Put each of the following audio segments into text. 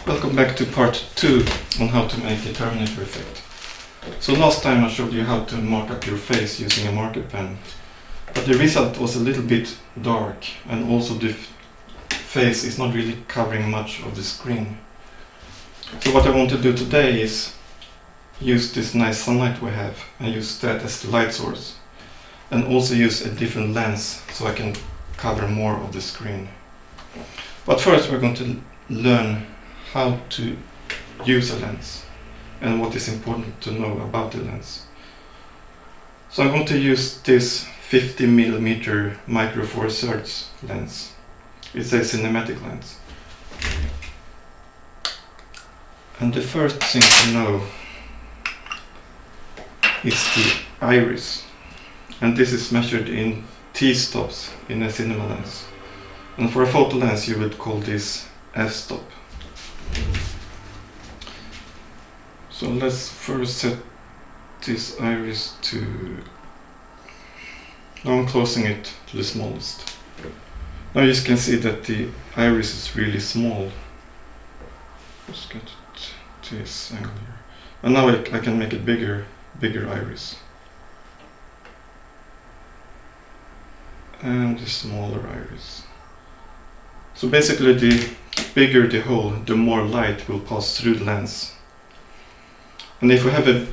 Welcome back to part 2 on how to make a Terminator effect. So last time I showed you how to mark up your face using a marker pen, but the result was a little bit dark, and also the face is not really covering much of the screen. So what I want to do today is use this nice sunlight we have and use that as the light source, and also use a different lens so I can cover more of the screen. But first we're going to learn how to use a lens and what is important to know about the lens. So I'm going to use this 50mm micro four thirds lens. It's a cinematic lens. And the first thing to know is the iris. And this is measured in T-stops in a cinema lens. And for a photo lens you would call this f-stop. So let's first set this iris to... Now I'm closing it to the smallest. Now you can see that the iris is really small. Let's get it to this angle here. And now I can make it bigger iris. And the smaller iris. So basically the bigger the hole, the more light will pass through the lens. And if we have a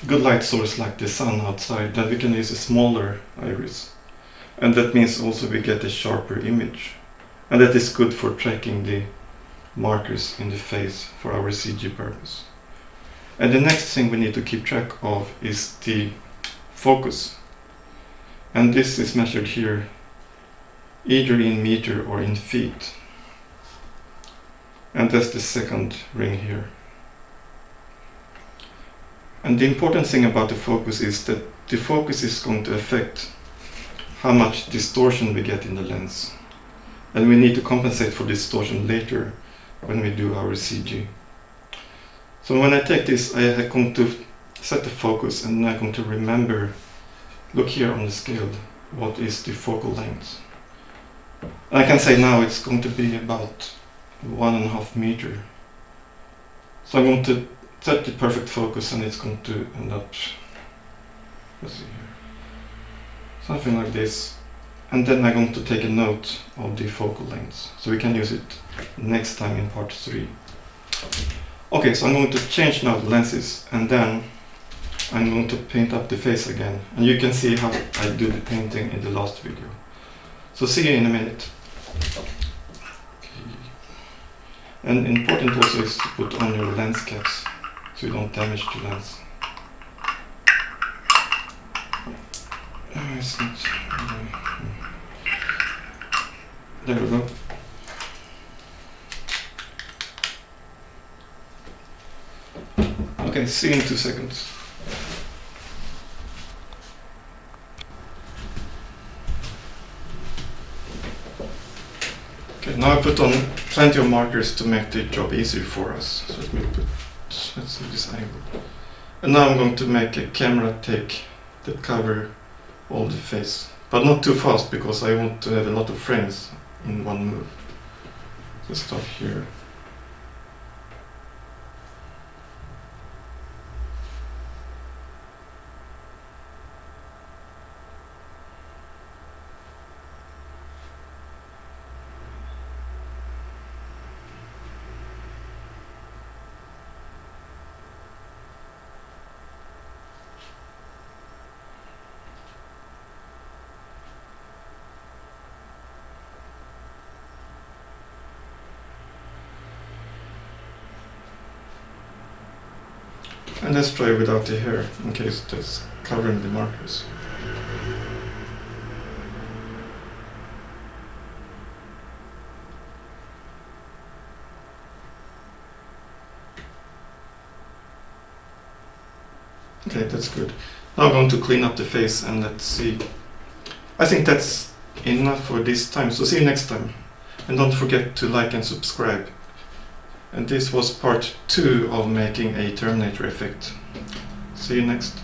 good light source like the sun outside, then we can use a smaller iris. And that means also we get a sharper image. And that is good for tracking the markers in the face for our CG purpose. And the next thing we need to keep track of is the focus. And this is measured here either in meter or in feet. And that's the second ring here. And the important thing about the focus is that the focus is going to affect how much distortion we get in the lens. And we need to compensate for distortion later when we do our CG. So when I take this, I am going to set the focus, and I'm going to remember, look here on the scale, what is the focal length. And I can say now it's going to be about 1.5 meters. So I'm going to set the perfect focus, and it's going to end up, let's see here, something like this. And then I'm going to take a note of the focal length, so we can use it next time in part 3. Okay, so I'm going to change now the lenses, and then I'm going to paint up the face again. And you can see how I do the painting in the last video. So see you in a minute. And important also is to put on your lens caps so you don't damage the lens. It's not really... There we go. Okay, see you in 2 seconds. Okay, now I put on plenty of markers to make the job easier for us. So let's see this angle. And now I'm going to make a camera take that cover all the face. But not too fast, because I want to have a lot of frames in one move. Let's start here. And let's try without the hair, in case that's covering the markers. Okay, that's good. Now I'm going to clean up the face, and let's see. I think that's enough for this time, so see you next time. And don't forget to like and subscribe. And this was part 2 of making a Terminator effect. See you next.